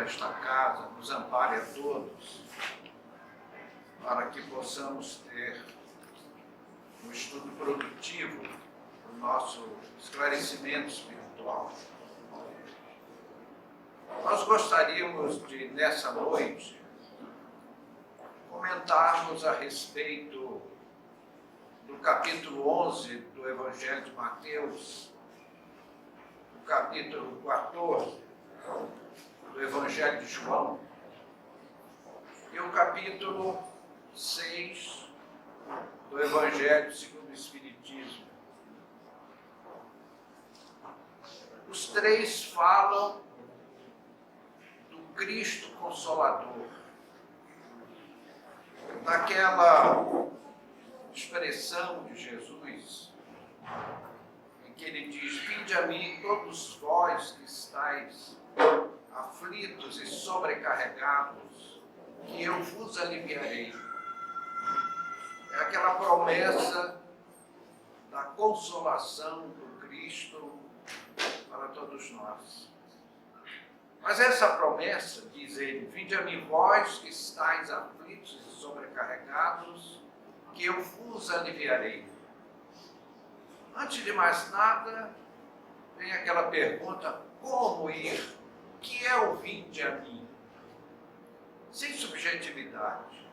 esta casa nos ampare a todos, para que possamos ter um estudo produtivo do nosso esclarecimento espiritual. Nós gostaríamos de, nessa noite, comentarmos a respeito do capítulo 11 do Evangelho de Mateus, do capítulo 14 do Evangelho de João e o capítulo 6 do Evangelho segundo o Espiritismo. Os três falam do Cristo Consolador, daquela expressão de Jesus, em que ele diz: vinde a mim todos vós que estáis aflitos e sobrecarregados, que eu vos aliviarei. É aquela promessa da consolação do Cristo para todos nós. Mas essa promessa, diz ele, vinde a mim vós que estáis aflitos e sobrecarregados, que eu vos aliviarei. Antes de mais nada, vem aquela pergunta: como ir? O que é o vinde a mim? Sem subjetividade,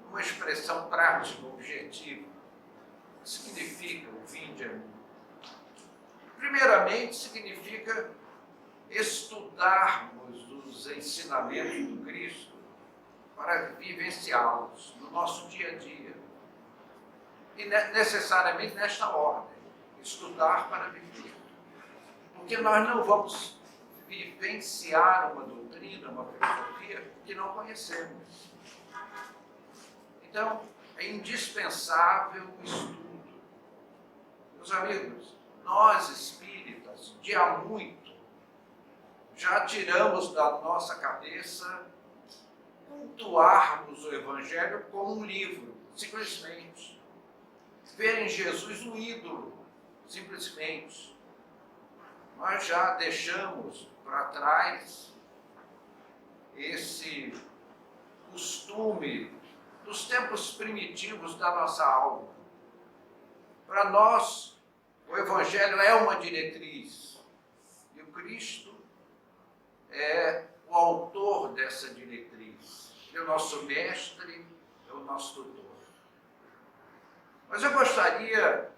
uma expressão prática, objetiva. O que significa o vinde a mim? Primeiramente, significa estudarmos os ensinamentos do Cristo para vivenciá-los no nosso dia a dia. E necessariamente nesta ordem, estudar para viver. Porque nós não vamos vivenciar uma doutrina, uma filosofia que não conhecemos. Então, é indispensável o estudo. Meus amigos, nós espíritas, de há muito, já tiramos da nossa cabeça cultuarmos o Evangelho como um livro, simplesmente. Ver em Jesus um ídolo, simplesmente. Nós já deixamos para trás esse costume dos tempos primitivos da nossa alma. Para nós, o Evangelho é uma diretriz e o Cristo é o autor dessa diretriz. É o nosso mestre, é o nosso tutor. Mas eu gostaria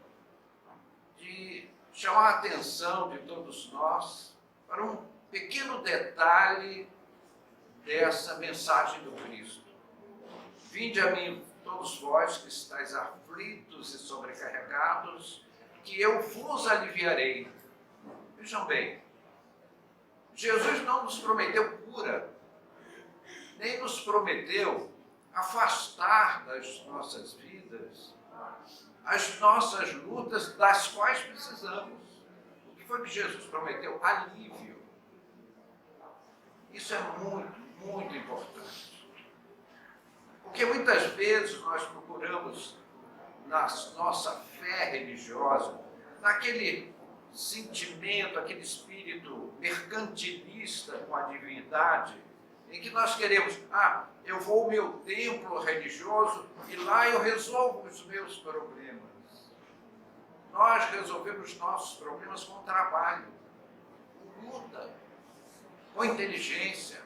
de chamar a atenção de todos nós para um pequeno detalhe dessa mensagem do Cristo. Vinde a mim, todos vós que estáis aflitos e sobrecarregados, que eu vos aliviarei. Vejam bem, Jesus não nos prometeu cura, nem nos prometeu afastar das nossas vidas as nossas lutas das quais precisamos. O que foi que Jesus prometeu? Alívio. Isso é muito, muito importante. Porque muitas vezes nós procuramos, na nossa fé religiosa, naquele sentimento, aquele espírito mercantilista com a divindade, em que nós queremos, eu vou ao meu templo religioso e lá eu resolvo os meus problemas. Nós resolvemos nossos problemas com trabalho, com luta, com inteligência,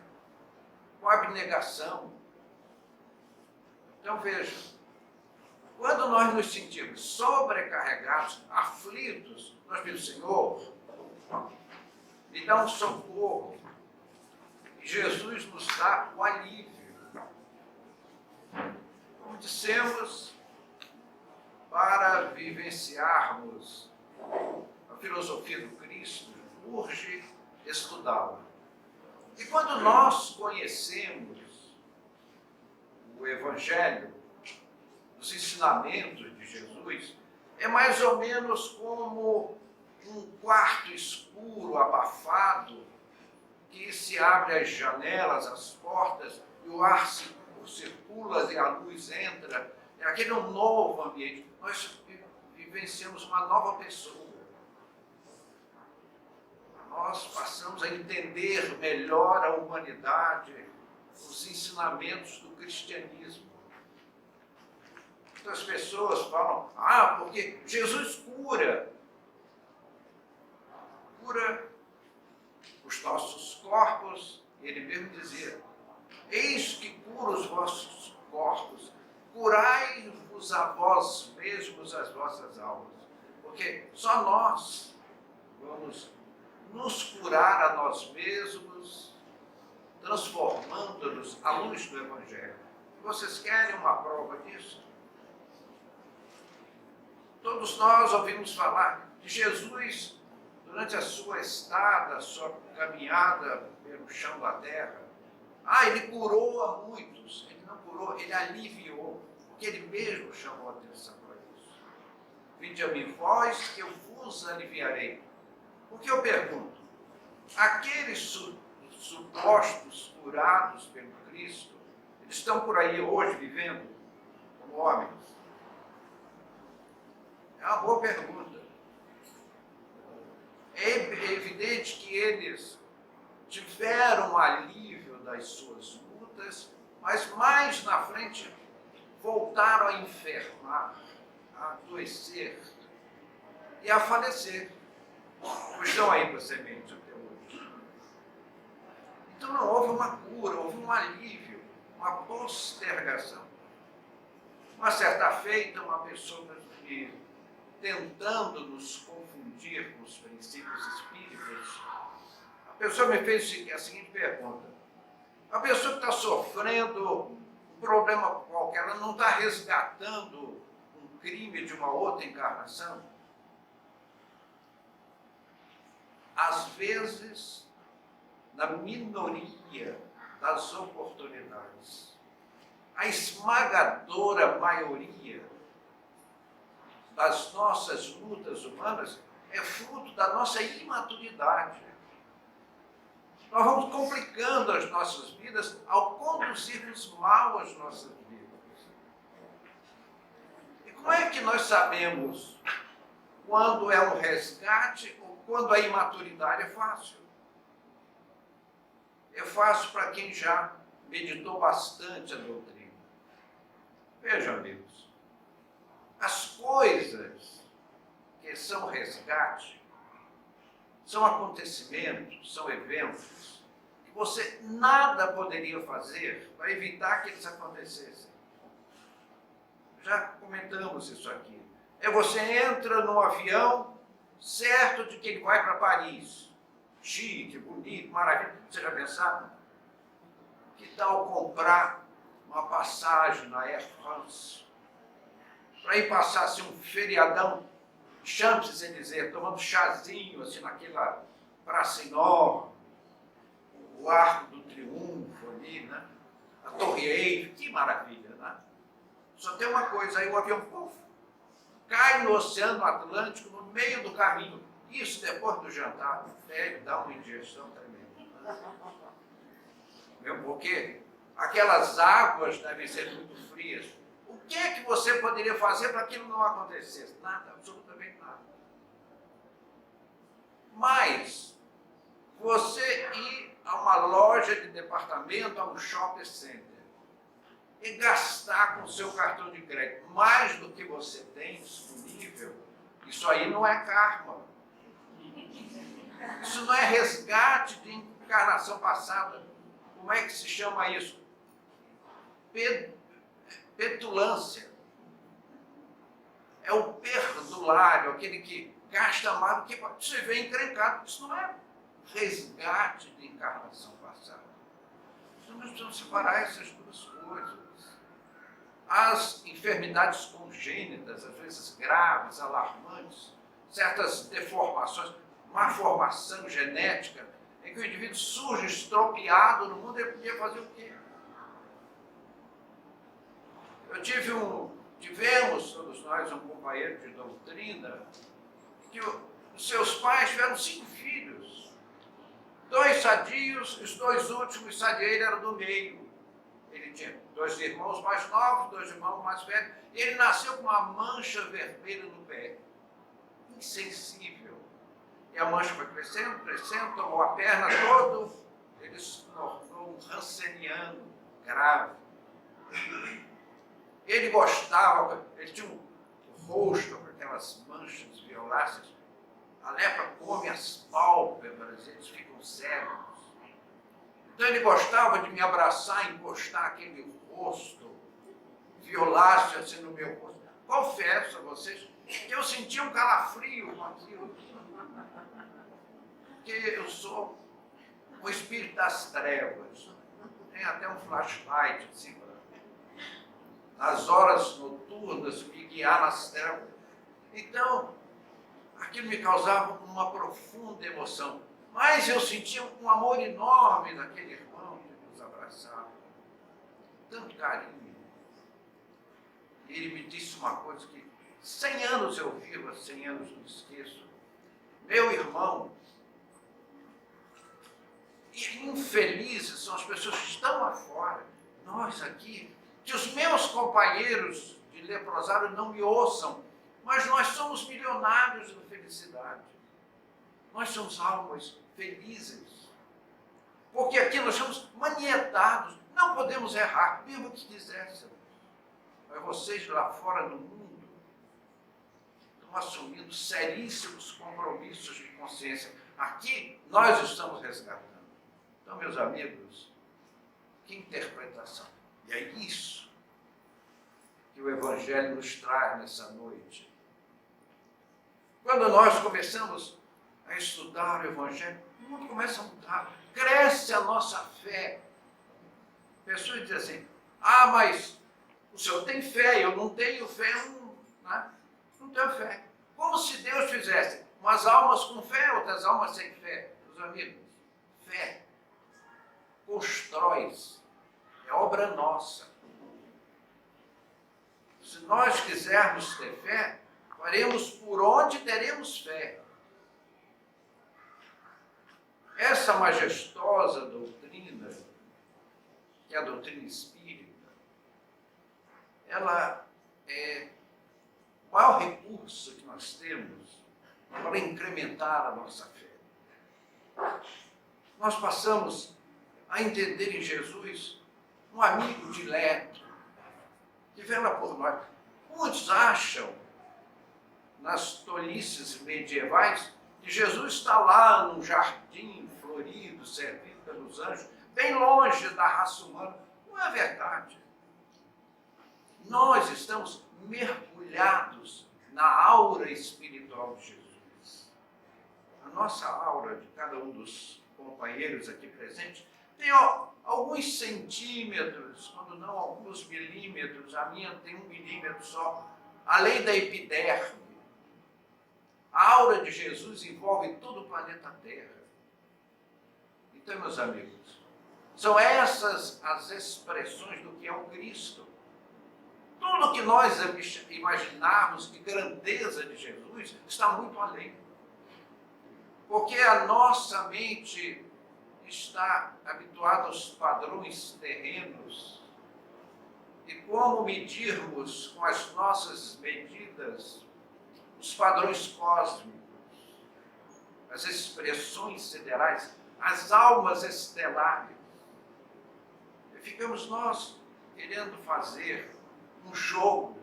com abnegação. Então veja, quando nós nos sentimos sobrecarregados, aflitos, nós pedimos: Senhor, me dá um socorro. E Jesus nos dá o alívio. Como dissemos, para vivenciarmos a filosofia do Cristo, urge estudá-la. E quando nós conhecemos o Evangelho, os ensinamentos de Jesus, é mais ou menos como um quarto escuro, abafado, que se abre as janelas, as portas, e o ar circula e a luz entra. É aquele novo ambiente. Nós vivenciamos uma nova pessoa. nós passamos a entender melhor a humanidade, os ensinamentos do cristianismo. Muitas pessoas falam, porque Jesus cura os nossos corpos. Ele mesmo dizia, eis que cura os vossos corpos, curai-vos a vós mesmos as vossas almas. Porque só nós vamos nos curar a nós mesmos, transformando-nos à luz do Evangelho. Vocês querem uma prova disso? Todos nós ouvimos falar de Jesus durante a sua estada, a sua caminhada pelo chão da terra. Ele curou a muitos. Ele não curou, ele aliviou, porque ele mesmo chamou a atenção para isso. Vinde a mim, vós, que eu vos aliviarei. Porque eu pergunto, aqueles supostos curados pelo Cristo, eles estão por aí hoje vivendo como homens? É uma boa pergunta. É evidente que eles tiveram alívio das suas lutas, mas mais na frente voltaram a enfermar, a adoecer e a falecer. Estão aí para a semente até hoje. Então não houve uma cura, houve um alívio, uma postergação. Uma certa feita, uma pessoa que, tentando nos confundir com os princípios espíritas, a pessoa me fez a seguinte pergunta. A pessoa que está sofrendo um problema qualquer, ela não está resgatando um crime de uma outra encarnação? Às vezes, na minoria das oportunidades, a esmagadora maioria das nossas lutas humanas é fruto da nossa imaturidade. Nós vamos complicando as nossas vidas ao conduzirmos mal as nossas vidas. E como é que nós sabemos quando é um resgate ou quando a imaturidade é fácil? É fácil para quem já meditou bastante a doutrina. Vejam, amigos, as coisas que são resgate são acontecimentos, são eventos que você nada poderia fazer para evitar que eles acontecessem. Já comentamos isso aqui. Você entra num avião certo de que ele vai para Paris. Chique, bonito, maravilha. Você já pensaram? Que tal comprar uma passagem na Air France para ir passar assim, um feriadão, Champs-Élysées, tomando chazinho assim, naquela praça enorme, o Arco do Triunfo ali, né? A Torre Eiffel, que maravilha, né? Só tem uma coisa, aí o avião cai no Oceano Atlântico no meio do caminho. Isso depois do jantar deve dar uma injeção tremenda. Porque aquelas águas devem ser muito frias. O que é que você poderia fazer para aquilo não acontecesse? Nada, absolutamente nada. Mas você ir a uma loja de departamento, a um shopping center, e gastar com o seu cartão de crédito mais do que você tem disponível, isso aí não é karma. Isso não é resgate de encarnação passada. Como é que se chama isso? Petulância. É o perdulário, aquele que gasta mais do que você vê encrencado. Isso não é resgate de encarnação passada. Então nós precisamos separar essas duas coisas. As enfermidades congênitas, às vezes graves, alarmantes, certas deformações, má formação genética, em que o indivíduo surge estropiado no mundo, ele podia fazer o quê? Tivemos, todos nós, um companheiro de doutrina, que os seus pais tiveram 5 filhos. 2 sadios, os 2 últimos sadios, ele era do meio. Ele tinha 2 irmãos mais novos, 2 irmãos mais velhos, e ele nasceu com uma mancha vermelha no pé. Insensível. E a mancha foi crescendo, crescendo, tomou a perna toda, ele se tornou um ranceniano grave. Ele gostava, ele tinha um rosto com aquelas manchas violáceas. A lepra come as pálpebras, eles ficam cegos. Então ele gostava de me abraçar, encostar aquele rosto violáceo assim no meu rosto. Confesso a vocês que eu sentia um calafrio com aquilo. Porque eu sou o espírito das trevas. Tem até um flashlight assim, nas horas noturnas, me guiar nas trevas. Então, aquilo me causava uma profunda emoção. Mas eu sentia um amor enorme daquele irmão que nos abraçava. Tanto carinho. E ele me disse uma coisa que 100 anos eu vivo, 100 anos não esqueço. Meu irmão, e infelizes são as pessoas que estão lá fora, nós aqui, que os meus companheiros de leprosário não me ouçam, mas nós somos milionários da felicidade. Nós somos almas felizes. Porque aqui nós somos manietados, não podemos errar, mesmo que quiséssemos. Mas vocês lá fora no mundo estão assumindo seríssimos compromissos de consciência. Aqui nós estamos resgatando. Então, meus amigos, que interpretação. E é isso que o Evangelho nos traz nessa noite. Quando nós começamos a estudar o Evangelho, o mundo começa a mudar. Cresce a nossa fé. Pessoas dizem assim, mas o senhor tem fé, eu não tenho fé, não tenho fé. Como se Deus fizesse umas almas com fé, outras almas sem fé. Meus amigos, fé constrói-se, é obra nossa. Se nós quisermos ter fé, faremos por onde teremos fé. Essa majestosa doutrina, que é a doutrina espírita, ela é o maior recurso que nós temos para incrementar a nossa fé. Nós passamos a entender em Jesus um amigo dileto, que vela por nós. Muitos acham, nas tolices medievais, que Jesus está lá num jardim florido, servido pelos anjos, bem longe da raça humana. Não é verdade. Nós estamos mergulhados na aura espiritual de Jesus. A nossa aura, de cada um dos companheiros aqui presentes, tem alguns centímetros, quando não alguns milímetros, a minha tem 1 milímetro só, além da epiderme. A aura de Jesus envolve todo o planeta Terra. Então, meus amigos, são essas as expressões do que é o Cristo. Tudo que nós imaginarmos de grandeza de Jesus está muito além. Porque a nossa mente está habituada aos padrões terrenos. E como medirmos com as nossas medidas os padrões cósmicos, as expressões siderais, as almas estelares? E ficamos nós querendo fazer um jogo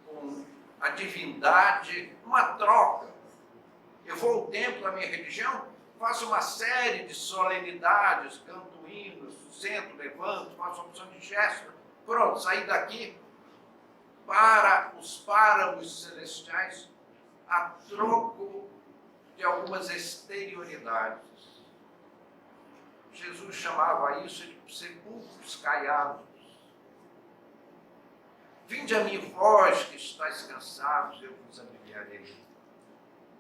com a divindade, uma troca. Eu vou ao templo, a minha religião, faço uma série de solenidades, canto hinos, sento, levanto, faço uma opção de gesto, pronto, saí daqui para os páramos celestiais a troco de algumas exterioridades. Jesus chamava isso de sepulcros caiados. Vinde a mim, vós que estáis cansados, eu vos aliviarei.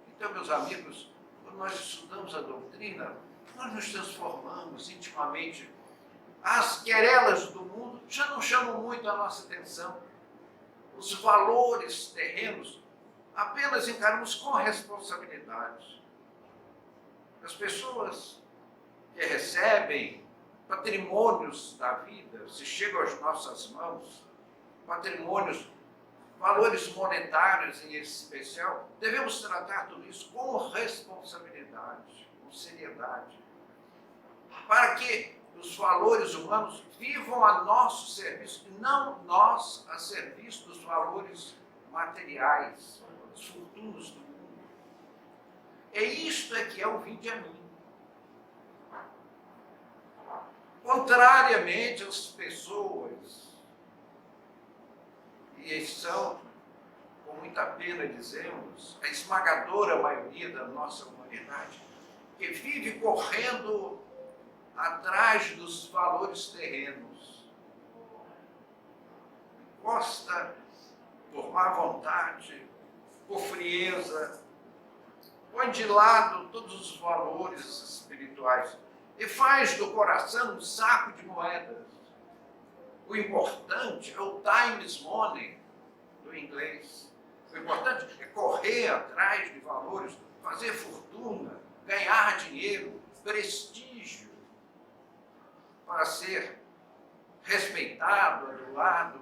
Então, meus amigos, quando nós estudamos a doutrina, nós nos transformamos intimamente. As querelas do mundo já não chamam muito a nossa atenção. Os valores terrenos apenas encaramos com responsabilidade. As pessoas que recebem patrimônios da vida, se chegam às nossas mãos, patrimônios valores monetários em especial, devemos tratar tudo isso com responsabilidade, com seriedade, para que os valores humanos vivam a nosso serviço, e não nós a serviço dos valores materiais, das fortunas do mundo. É isto que é o vinde a mim. Contrariamente às pessoas, e são, com muita pena dizemos, a esmagadora maioria da nossa humanidade, que vive correndo atrás dos valores terrenos, gosta por má vontade, por frieza, põe de lado todos os valores espirituais e faz do coração um saco de moedas. O importante é o times money do inglês. O importante é correr atrás de valores, fazer fortuna, ganhar dinheiro, prestígio, para ser respeitado, adulado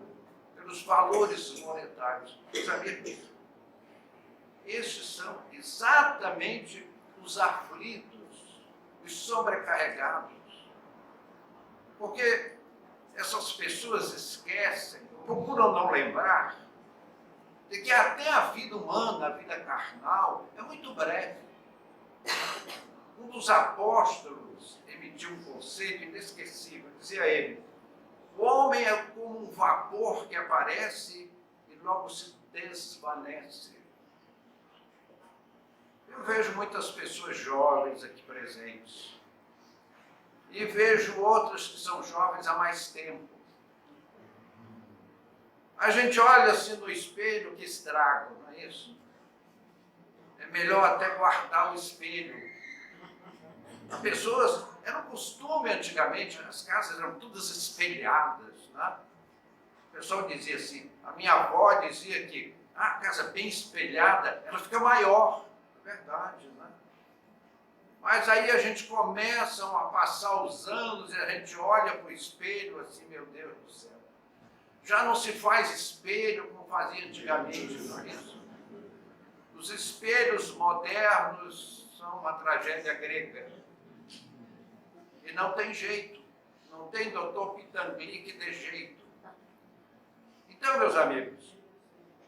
pelos valores monetários. Meus amigos, estes são exatamente os aflitos, os sobrecarregados. Porque essas pessoas esquecem, procuram não lembrar, de que até a vida humana, a vida carnal, é muito breve. Um dos apóstolos emitiu um conceito inesquecível, dizia ele: o homem é como um vapor que aparece e logo se desvanece. Eu vejo muitas pessoas jovens aqui presentes. E vejo outras que são jovens há mais tempo. A gente olha assim no espelho, que estrago, não é isso? É melhor até guardar o espelho. As pessoas, era um costume antigamente, as casas eram todas espelhadas, né? O pessoal dizia assim, a minha avó dizia que a casa bem espelhada, ela fica maior. É verdade, né? Mas aí a gente começa a passar os anos e a gente olha para o espelho assim, meu Deus do céu. Já não se faz espelho como fazia antigamente, não é isso? Os espelhos modernos são uma tragédia grega. E não tem jeito. Não tem doutor Pitangui que dê jeito. Então, meus amigos,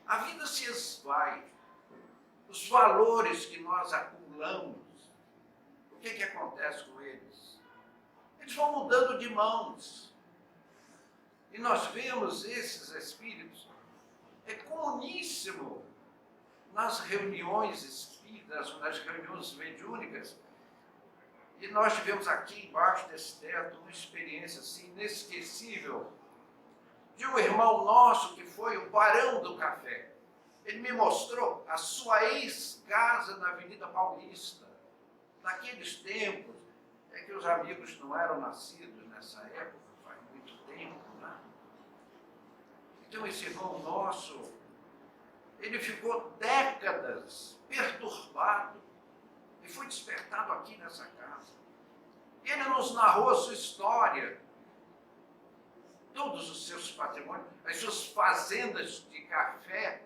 a vida se esvai. Os valores que nós acumulamos, o que acontece com eles? Eles vão mudando de mãos. E nós vemos esses espíritos, é comuníssimo nas reuniões espíritas, nas reuniões mediúnicas. E nós tivemos aqui embaixo desse teto uma experiência assim, inesquecível de um irmão nosso que foi o barão do café. Ele me mostrou a sua ex-casa na Avenida Paulista. Naqueles tempos, é que os amigos não eram nascidos nessa época, faz muito tempo, né? Então esse irmão nosso, ele ficou décadas perturbado e foi despertado aqui nessa casa. Ele nos narrou a sua história, todos os seus patrimônios, as suas fazendas de café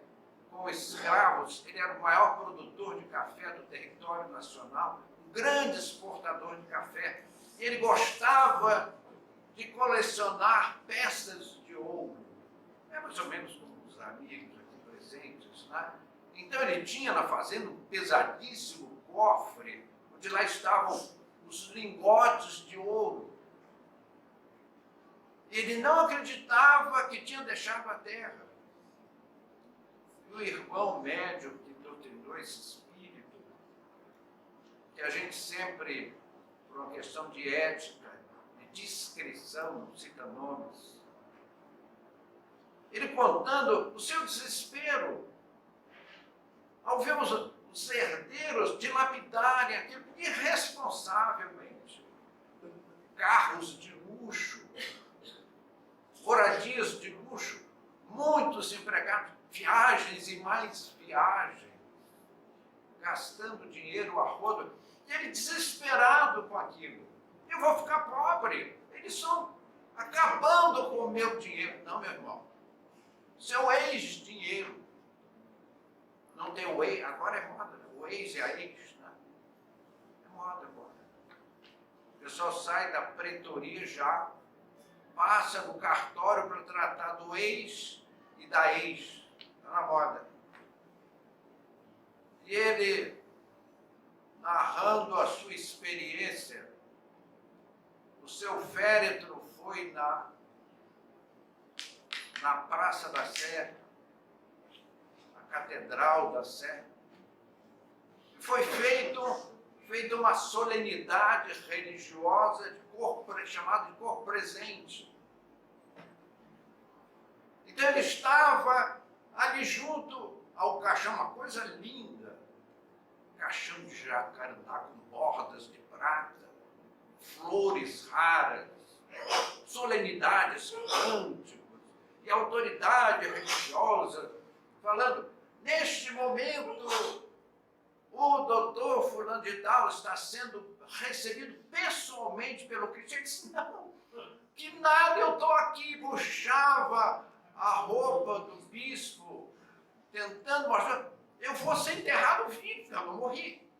com escravos. Ele era o maior produtor de café do território nacional, um grande exportador de café. Ele gostava de colecionar peças de ouro. É mais ou menos como os amigos aqui presentes, né? Então ele tinha na fazenda um pesadíssimo cofre, onde lá estavam os lingotes de ouro. Ele não acreditava que tinha deixado a terra. E o irmão médium que doutrinou esse espírito, que a gente sempre, por uma questão de ética, de discrição, não cita nomes, ele contando o seu desespero ao ver os herdeiros dilapidarem aquilo irresponsavelmente. Carros de luxo, moradias de luxo, muitos empregados, viagens e mais viagens, gastando dinheiro a rodo, e ele desesperado com aquilo. Eu vou ficar pobre, eles estão acabando com o meu dinheiro. Não, meu irmão, seu ex-dinheiro pessoal sai da pretoria já, passa no cartório para tratar do ex e da ex. Está na moda. E ele, narrando a sua experiência, o seu féretro foi na Praça da Sé, na Catedral da Sé. Foi feita uma solenidade religiosa chamada de corpo presente. Então ele estava ali junto ao caixão, uma coisa linda, caixão de jacarandá com bordas de prata, flores raras, solenidades, cânticos, e autoridade religiosa falando, neste momento, o doutor fulano de tal está sendo recebido pessoalmente pelo Cristo. Ele disse, não, que nada, eu estou aqui, puxava a roupa do bispo, tentando mostrar, eu vou ser enterrado vivo, eu não morri.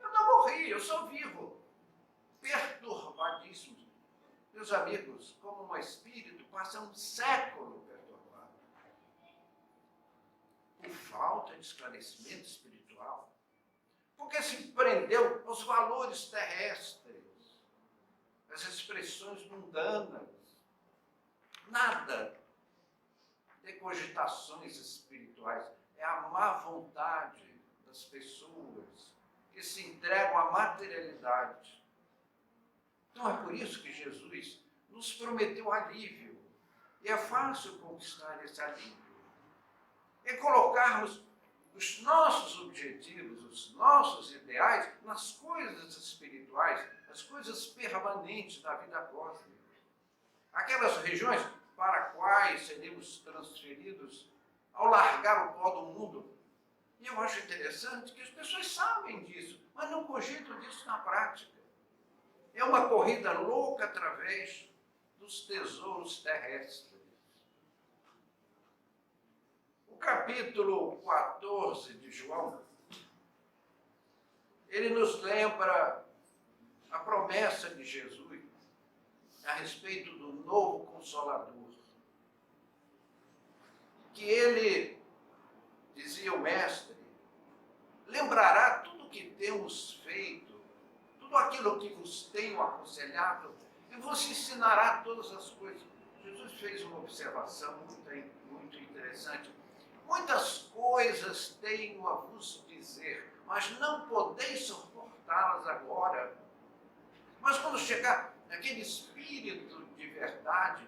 Eu não morri, eu sou vivo. Perturbadíssimo. Meus amigos, como um espírito, passa um século perturbado. Por falta de esclarecimento espiritual. Porque se prendeu aos valores terrestres, às expressões mundanas. Nada de cogitações espirituais. É a má vontade das pessoas que se entregam à materialidade. Então é por isso que Jesus nos prometeu alívio. E é fácil conquistar esse alívio. É colocarmos os nossos objetivos, os nossos ideais nas coisas espirituais, as coisas permanentes da vida cósmica. Aquelas regiões para quais seremos transferidos ao largar o pó do mundo. E eu acho interessante que as pessoas sabem disso, mas não cogitam disso na prática. É uma corrida louca através dos tesouros terrestres. O capítulo 14 de João, ele nos lembra a promessa de Jesus a respeito do novo Consolador. Que ele, dizia o Mestre, lembrará tudo o que temos feito, tudo aquilo que vos tenho aconselhado, e vos ensinará todas as coisas. Jesus fez uma observação muito interessante. Muitas coisas tenho a vos dizer, mas não podeis suportá-las agora. Mas quando chegar aquele Espírito de verdade,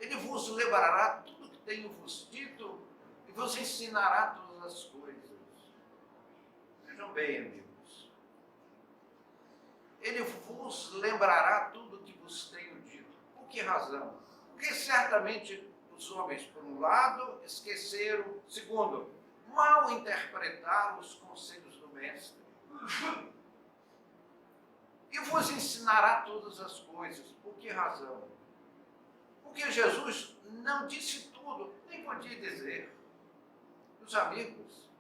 ele vos lembrará tudo que tenho vos dito e vos ensinará todas as coisas. Vejam bem, amigos. Ele vos lembrará tudo o que vos tenho dito. Por que razão? Porque certamente os homens, por um lado, esqueceram, segundo, mal interpretaram os conselhos do Mestre. E vos ensinará todas as coisas. Por que razão? Porque Jesus não disse tudo, nem podia dizer. Meus amigos,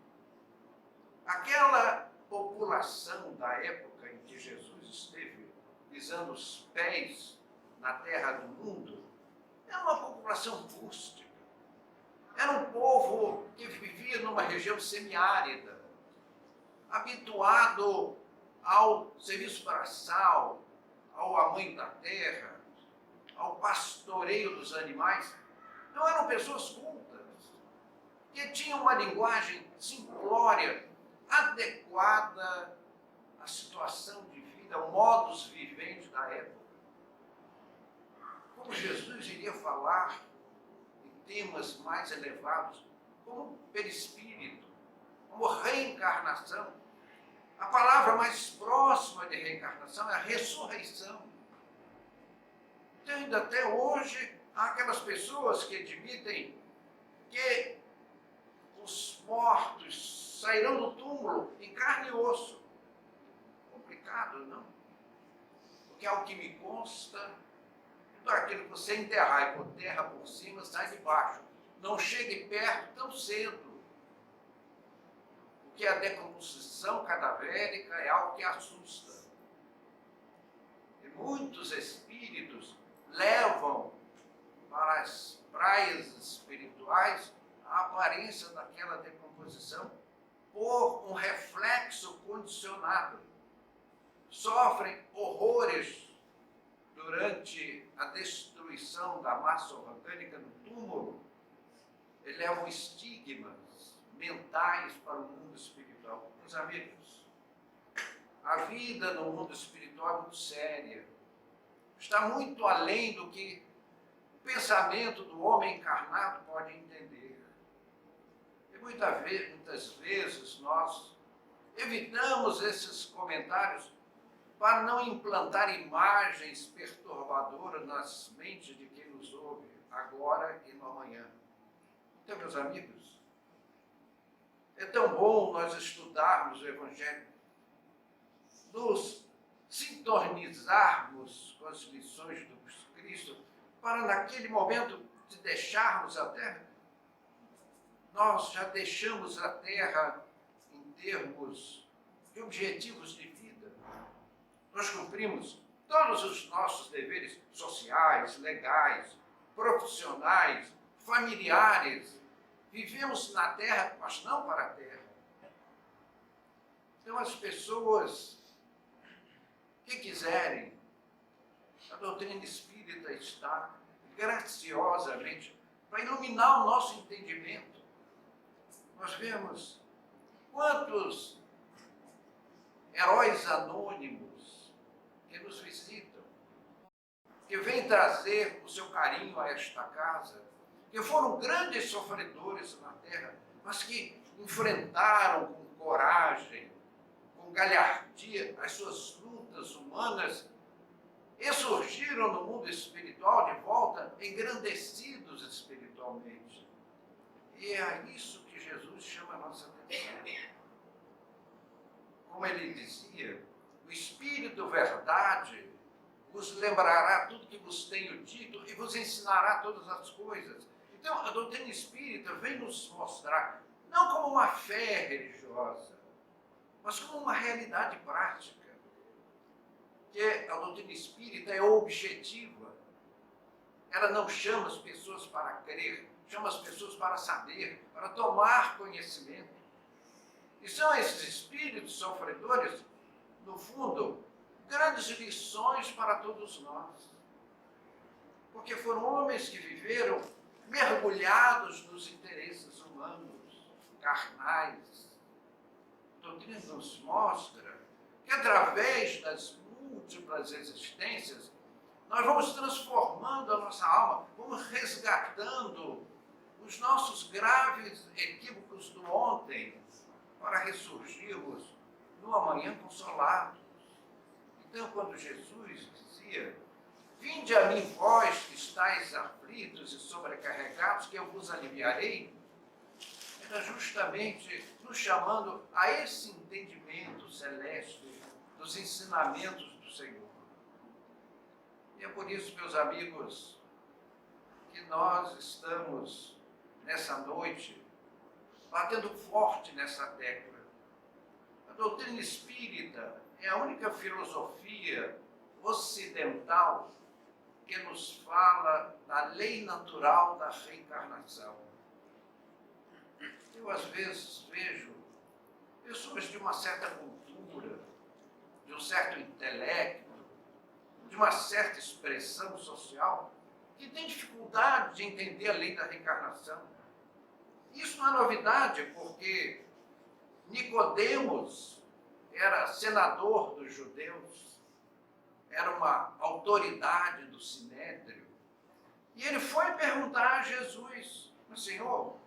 aquela população da época em que Jesus esteve pisando os pés na terra do mundo, era uma população rústica. Era um povo que vivia numa região semiárida, habituado ao serviço braçal, ao amanho da terra, ao pastoreio dos animais. Não eram pessoas cultas, que tinham uma linguagem simplória, adequada à situação de vida, ao modus vivendi da época. Como Jesus iria falar em temas mais elevados, como perispírito, como reencarnação. A palavra mais próxima de reencarnação é a ressurreição. Então, ainda até hoje, há aquelas pessoas que admitem que os mortos sairão do túmulo em carne e osso. Complicado, não? Porque ao que me consta, tudo aquilo que você enterrar e pôr terra por cima, sai de baixo. Não chegue perto tão cedo. Porque a decomposição cadavérica é algo que assusta. muitos espíritos levam para as praias espirituais a aparência daquela decomposição por um reflexo condicionado. Sofrem horrores durante a destruição da massa orgânica no túmulo, levam estigmas mentais para o mundo espiritual. Meus amigos, a vida no mundo espiritual é muito séria. Está muito além do que o pensamento do homem encarnado pode entender. E muitas vezes nós evitamos esses comentários para não implantar imagens perturbadoras nas mentes de quem nos ouve, agora e no amanhã. Então, meus amigos, é tão bom nós estudarmos o Evangelho, nos sintonizarmos com as lições do Cristo, para naquele momento de deixarmos a terra, nós já deixamos a terra em termos de objetivos de vida. Nós cumprimos todos os nossos deveres sociais, legais, profissionais, familiares. Vivemos na terra, mas não para a terra. Então, as pessoas que quiserem, a doutrina espírita está graciosamente para iluminar o nosso entendimento. Nós vemos quantos heróis anônimos que nos visitam, que vêm trazer o seu carinho a esta casa, que foram grandes sofredores na terra, mas que enfrentaram com coragem, com galhardia, as suas lutas humanas e surgiram no mundo espiritual de volta engrandecidos espiritualmente. E é a isso que Jesus chama a nossa atenção. Como ele dizia, o Espírito Verdade vos lembrará tudo que vos tenho dito e vos ensinará todas as coisas. Então, a doutrina espírita vem nos mostrar, não como uma fé religiosa, mas como uma realidade prática, que a doutrina espírita é objetiva. Ela não chama as pessoas para crer, chama as pessoas para saber, para tomar conhecimento. E são esses espíritos sofredores, no fundo, grandes lições para todos nós. Porque foram homens que viveram mergulhados nos interesses humanos, carnais. A doutrina nos mostra que através das múltiplas existências, nós vamos transformando a nossa alma, vamos resgatando os nossos graves equívocos do ontem, para ressurgirmos no amanhã consolados. Então, quando Jesus dizia, vinde a mim vós que estáis aflitos e sobrecarregados, que eu vos aliviarei, era justamente nos chamando a esse entendimento celeste dos ensinamentos do Senhor. E é por isso, meus amigos, que nós estamos nessa noite batendo forte nessa tecla. A doutrina espírita é a única filosofia ocidental que nos fala da lei natural da reencarnação. Eu, às vezes, vejo pessoas de uma certa cultura, de um certo intelecto, de uma certa expressão social, que têm dificuldade de entender a lei da reencarnação. Isso não é novidade, porque Nicodemos era senador dos judeus, era uma autoridade do Sinédrio, e ele foi perguntar a Jesus, Senhor,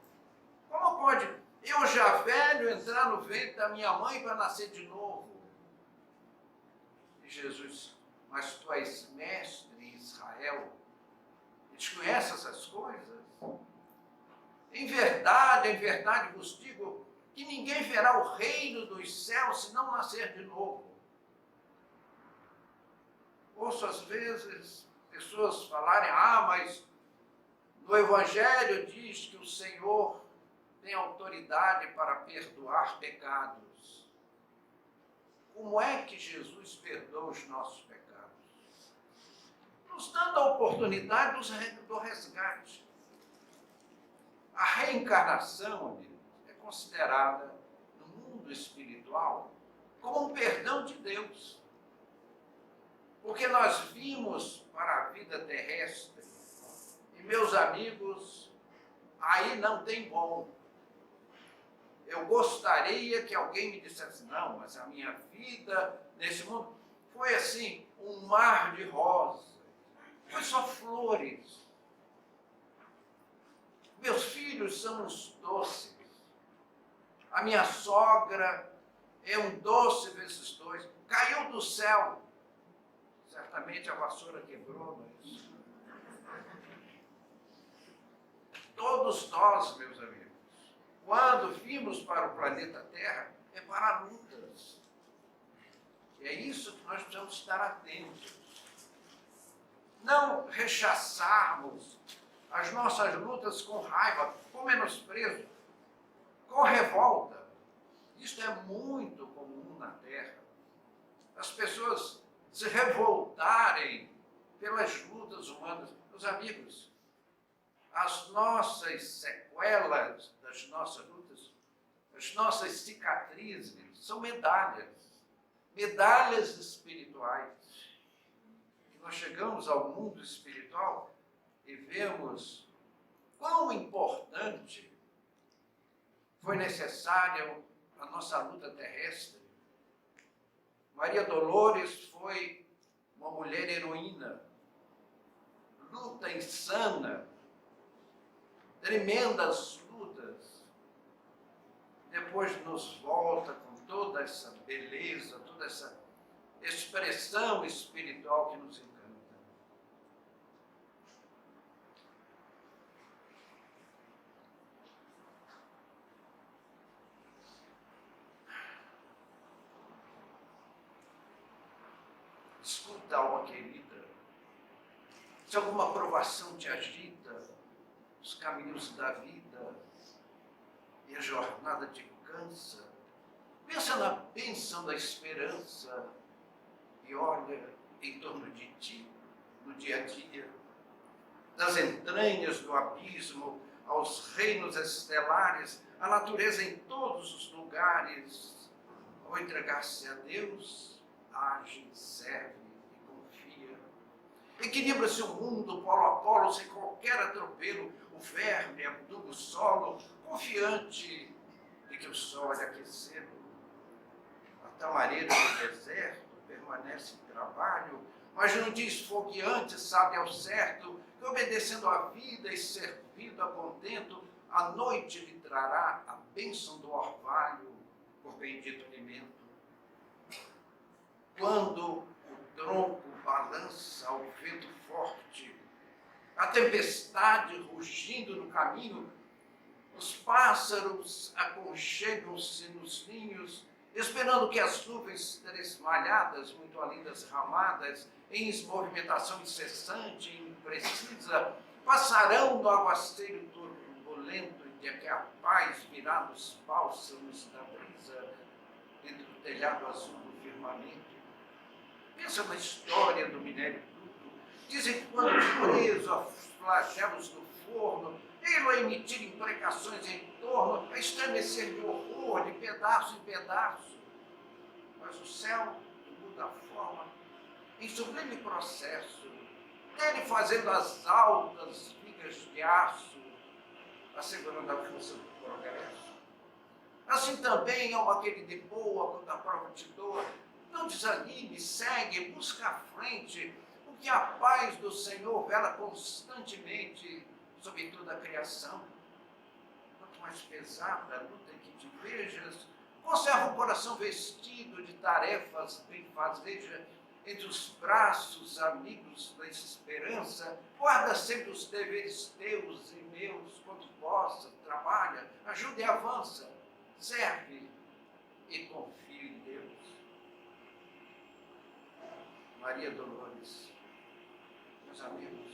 como pode eu já velho entrar no ventre da minha mãe para nascer de novo? E Jesus, mas tu és mestre em Israel, e desconhece essas coisas? Em verdade vos digo que ninguém verá o reino dos céus se não nascer de novo. Ouço às vezes pessoas falarem, mas no Evangelho diz que o Senhor tem autoridade para perdoar pecados. Como é que Jesus perdoa os nossos pecados? nos dando a oportunidade do resgate. A reencarnação, amigos, é considerada no mundo espiritual como um perdão de Deus. Porque nós vimos para a vida terrestre, e meus amigos, aí não tem bom. Eu gostaria que alguém me dissesse, não, mas a minha vida nesse mundo foi assim, um mar de rosas, foi só flores. Meus filhos são uns doces. A minha sogra é um doce vezes dois. Caiu do céu. Certamente a vassoura quebrou, mas... Todos nós, meus amigos, quando vimos para o planeta Terra, é para lutas. E é isso que nós precisamos estar atentos. Não rechaçarmos as nossas lutas com raiva, com menosprezo, com revolta. Isso é muito comum na Terra. As pessoas se revoltarem pelas lutas humanas. Meus amigos, as nossas sequelas das nossas lutas, as nossas cicatrizes, são medalhas, medalhas espirituais. E nós chegamos ao mundo espiritual e vemos quão importante foi necessária a nossa luta terrestre. Maria Dolores foi uma mulher heroína, luta insana, tremendas lutas. Depois nos volta com toda essa beleza, toda essa expressão espiritual que nos encanta. Escuta, alma querida, se alguma provação te agita, os caminhos da vida e a jornada te cansa, pensa na bênção da esperança e olha em torno de ti, no dia a dia, das entranhas do abismo aos reinos estelares, a natureza em todos os lugares. Ao entregar-se a Deus, age, serve e confia. Equilibra-se o mundo polo a polo, sem qualquer atropelo, o verme aduba o solo, confiante de que o sol é aquecê-lo. A tamareira do deserto permanece em trabalho, mas num dia esfogueante sabe ao certo que, obedecendo à vida e servido a contento, a noite lhe trará a bênção do orvalho por bendito alimento. Quando o tronco balança ao vento forte, a tempestade rugindo no caminho, os pássaros aconchegam-se nos ninhos, esperando que as nuvens tresmalhadas, muito além das ramadas, em movimentação incessante e imprecisa, passarão no aguaceiro turbulento, de que a paz virá nos bálsamos da brisa, entre o telhado azul do firmamento. Pensa na história do minério bruto. Dizem que quando preso a flagelos do forno, ele a emitir imprecações em torno, a estremecer de horror, de pedaço em pedaço. Mas o céu muda a forma, em sublime processo, dele fazendo as altas vigas de aço, assegurando a força do progresso. Assim também é aquele de boa quando a prova te doa. Não desanime, segue, busca à frente, porque a paz do Senhor vela constantemente sobre toda a criação. Quanto mais pesada a luta em que te vejas, conserva o coração vestido de tarefas benfazejas, entre os braços amigos da esperança, guarda sempre os deveres teus e meus, quanto possa, trabalha, ajuda e avança, serve e confia em Deus. Maria Dolores, meus amigos,